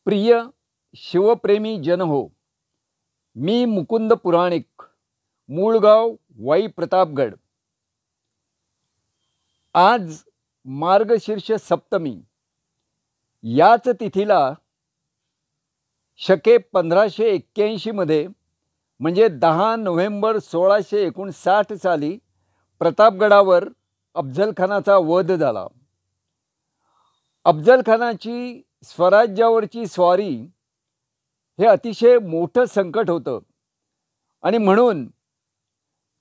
प्रिय शिवप्रेमी जन हो, मी मुकुंद पुराणिक, मूळगाव वाई प्रतापगड. आज मार्गशीर्ष सप्तमी याच तिथीला शके 1581 मध्ये म्हणजे 10 नोव्हेंबर 1659 साली प्रतापगडावर अफजलखानाचा वध झाला. अफजलखानाची स्वराज्यावरची स्वारी हे अतिशय मोठं संकट होतं आणि म्हणून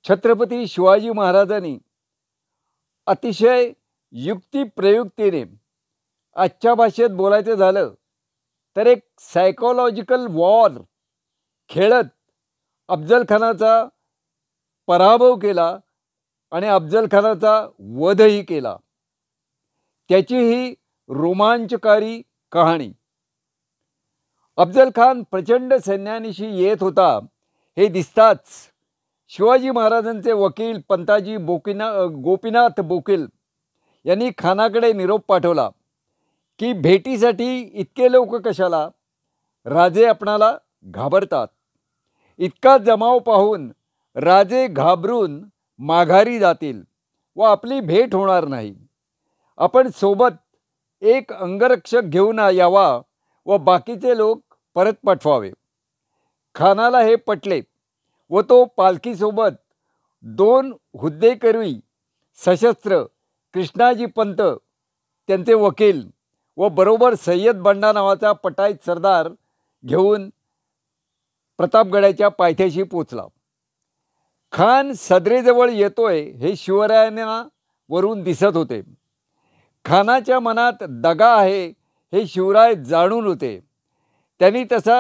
छत्रपती शिवाजी महाराजांनी अतिशय युक्तिप्रयुक्तीने, आजच्या भाषेत बोलायचं झालं तर एक सायकोलॉजिकल वॉर खेळत अफजलखानाचा पराभव केला आणि अफजलखानाचा वधही केला. त्याची ही रोमांचकारी कहाणी. अफजलखान प्रचंड सैन्यानिशी येत होता हे दिसताच शिवाजी महाराजांचे वकील पंताजी गोपीनाथ बोकील यांनी खानाकडे निरोप पाठवला की भेटीसाठी इतके लोक कशाला, राजे आपणाला घाबरतात. इतका जमाव पाहून राजे घाबरून माघारी जातील व आपली भेट होणार नाही. आपण सोबत एक अंगरक्षक घेऊन यावा व बाकीचे लोक परत पाठवावे. खानाला हे पटले व तो पालखीसोबत 2 हुद्देकरवी सशस्त्र कृष्णाजी पंत त्यांचे वकील व बरोबर सय्यद बंडा नावाचा पटाईत सरदार घेऊन प्रतापगडाच्या पायथ्याशी पोचला. खान सदरेजवळ येतोय हे शिवरायांना वरून दिसत होते. खानाच्या मनात दगा आहे हे शिवराय जाणून होते. त्यांनी तसा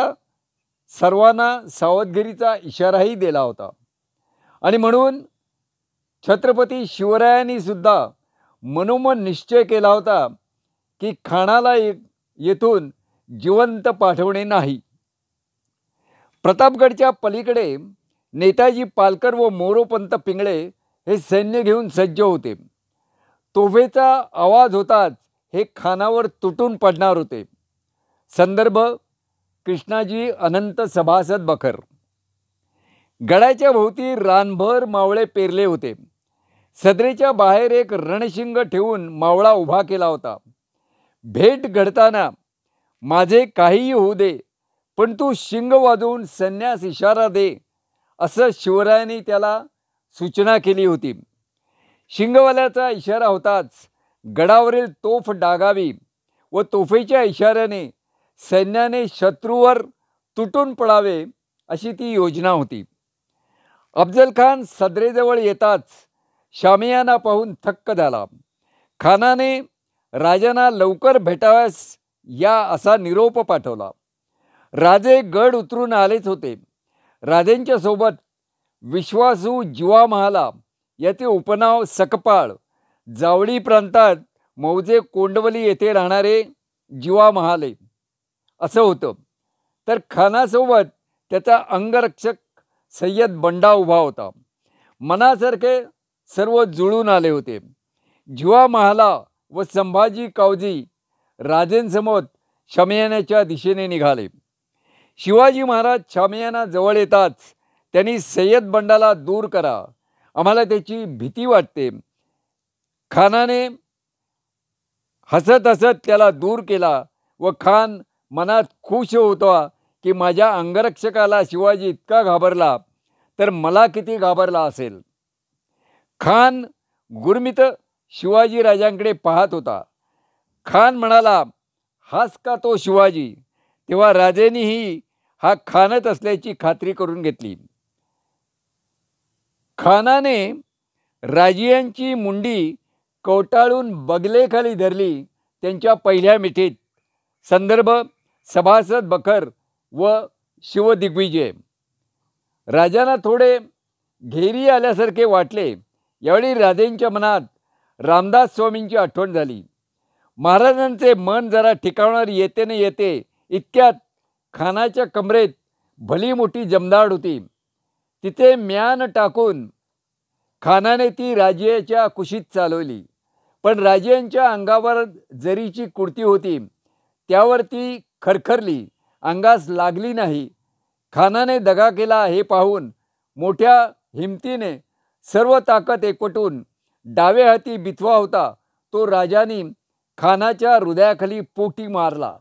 सर्वांना सावधगिरीचा इशाराही दिला होता आणि म्हणून छत्रपती शिवरायांनी सुद्धा मनोमन निश्चय केला होता की खानाला येथून जिवंत पाठवणे नाही. प्रतापगडच्या पलीकडे नेताजी पालकर व मोरोपंत पिंगळे हे सैन्य घेऊन सज्ज होते. तोफेचा आवाज होताच हे खानावर तुटून पडणार होते. संदर्भ कृष्णाजी अनंत सभासद बखर. गडाच्या भोवती रानभर मावळे पेरले होते. सदरेच्या बाहेर एक रणशिंग ठेवून मावळा उभा केला होता. भेट घडताना माझे काहीही होऊ दे, पण तू शिंग वाजवून सैन्यास इशारा दे, असं शिवरायांनी त्याला सूचना केली होती. शिंगवाल्याचा इशारा होताच गडावरील तोफ डागावी व तोफेच्या इशाऱ्याने सैन्याने शत्रूवर तुटून पडावे अशी ती योजना होती. अफजलखान सदरेजवळ येताच शामियाना पाहून थक्क झाला. खानाने राजांना लवकर भेटाव्यास या असा निरोप पाठवला. राजे गड उतरून आलेच होते. राजेंच्या सोबत विश्वासू जिवा महाला याचे उपनाव सकपाळ, जावळी प्रांतात मौजे कोंडवली येथे राहणारे जिवा महाले असं होतं. तर खानासोबत त्याचा अंगरक्षक सय्यद बंडा उभा होता. मनासारखे सर्व जुळून आले होते. जिवा महाला व संभाजी कावजी राजेंसमोर शामियानाच्या दिशेने निघाले. शिवाजी महाराज शामियाना जवळ येताच त्यांनी सय्यद बंडाला दूर करा, आम्हाला त्याची भीती वाटते. खानाने हसत हसत त्याला दूर केला व खान मनात खुश होता की माझ्या अंगरक्षकाला शिवाजी इतका घाबरला तर मला किती घाबरला असेल. खान गुरमीत शिवाजी राजांकडे पाहत होता. खान म्हणाला, हाच का तो शिवाजी? तेव्हा राजेंनीही हा खानच असल्याची खात्री करून घेतली. खानाने राजियांची मुंडी कवटाळून बगलेखाली धरली त्यांच्या पहिल्या मिठीत. संदर्भ सभासद बखर व शिवदिग्विजय. राजांना थोडे घेरी आल्यासारखे वाटले. यावेळी राजेंच्या मनात रामदास स्वामींची आठवण झाली. महाराजांचे मन जरा ठिकाणावर येते न येते इतक्यात खानाच्या कमरेत भली मोठी जमदाड होती. तिथे म्यान टाकून खानाने ती राजियाच्या कुशीत चालवली. पण राजियांच्या अंगावर जरीची कुर्ती होती, त्यावरती खरखरली, अंगास लागली नाही. खानाने दगा केला हे पाहून मोठ्या हिमतीने सर्व ताकद एकवटून डाव्या हाती बिथवा होता तो राजाने खानाच्या हृदयाखाली पोटी मारला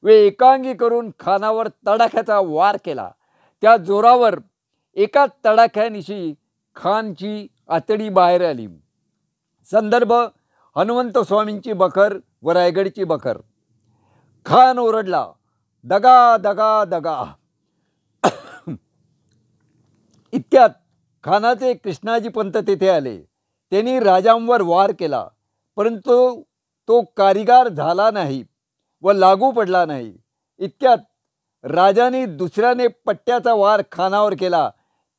व एकांगी करून खानावर तडाख्याचा वार केला. त्या जोरावर एका तडाख्यानिशी खानची आतडी बाहेर आली. संदर्भ हनुमंत स्वामींची बखर व रायगडची बखर. खान ओरडला, दगा दगा दगा. इतक्यात खानाचे कृष्णाजी पंत तेथे आले. त्यांनी राजांवर वार केला, परंतु तो कारीगार झाला नाही व लागू पडला नाही. इतक्यात राजाने दुसऱ्याने पट्ट्याचा वार खानावर केला.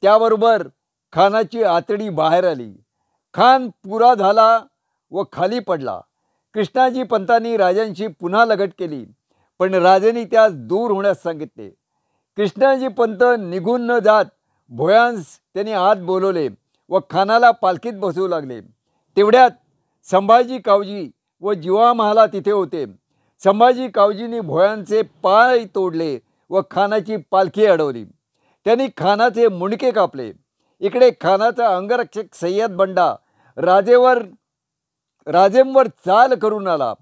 त्याबरोबर खानाची आतडी बाहेर आली. खान पुरा झाला व खाली पडला. कृष्णाजी पंतांनी राजांशी पुन्हा लगट केली, पण राजांनी त्यास दूर होण्यास सांगितले. कृष्णाजी पंत निघून न जात भोयांस त्यांनी आत बोलवले व खानाला पालखीत बसवू लागले. तेवढ्यात संभाजी कावजी व जिवा महाला तिथे होते. संभाजी कावजींनी भोयांचे पाय तोडले व खानाची पालखी अडवली. त्यांनी खानाचे मुंडके कापले. इकडे खानाचा अंगरक्षक सय्यद बंडा राजेंवर चाल करून आला.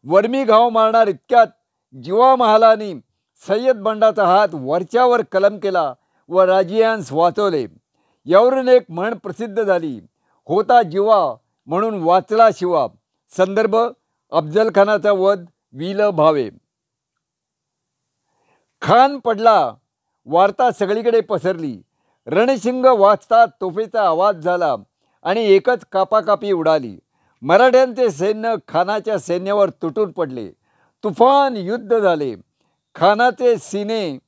वर्मी घाव मारणार इतक्यात जिवा महालानी सय्यद बंडाचा हात वरच्यावर कलम केला व राजियांस वाचवले. यावरून एक म्हण प्रसिद्ध झाली, होता जिवा म्हणून वाचला शिवा. संदर्भ अफजल खानाचा वध विल भावे. खान पडला वार्ता सगळीकडे पसरली. रणशिंग वाजता तोफेचा आवाज झाला आणि एकच कापाकापी उडाली. मराठ्यांचे सैन्य खानाच्या सैन्यावर तुटून पडले. तुफान युद्ध झाले. खानाचे सीने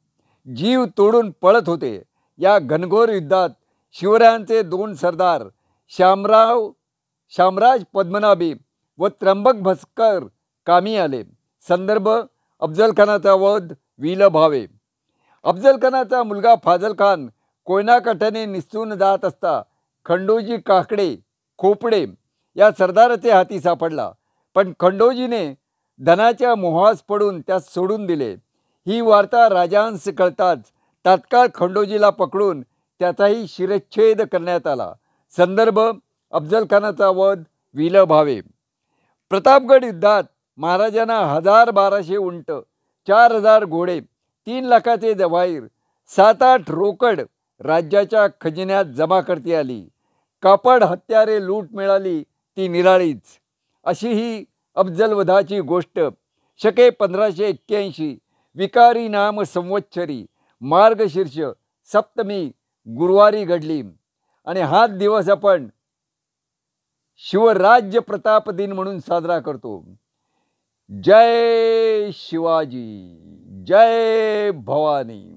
जीव तोडून पळत होते. या घनघोर युद्धात शिवरायांचे दोन सरदार शामराज पद्मनाभी व त्र्यंबक भस्कर कामी आले. संदर्भ अफजल खानाचा वध विल भावे. अफजल खानाचा मुलगा फाजल खान कोयना काठाने निसटून जात असता खंडोजी काकडे खोपडे या सरदाराचे हाती सापडला, पण खंडोजीने धनाच्या मोहास पडून त्यास सोडून दिले. ही वार्ता राजांस कळताच तात्काळ खंडोजीला पकडून त्याचाही शिरच्छेद करण्यात आला. संदर्भ अफजल खानाचा वध विल भावे. प्रतापगड युद्धात महाराजांना 1200 उंट, 4000 घोडे, 3 लाखाचे जवाहीर, 7-8 रोकड राज्याच्या खजिन्यात जमा करती आली. कापड हत्यारे लूट मिळाली ती निराळीच. अशी ही अफजल वधाची गोष्ट शके 1581 विकारी नाम संवत्सरी मार्गशीर्ष सप्तमी गुरुवारी घडली आणि हाच दिवस आपण शिवराज्य प्रताप दिन म्हणून साजरा करतो. जय शिवाजी, जय भवानी.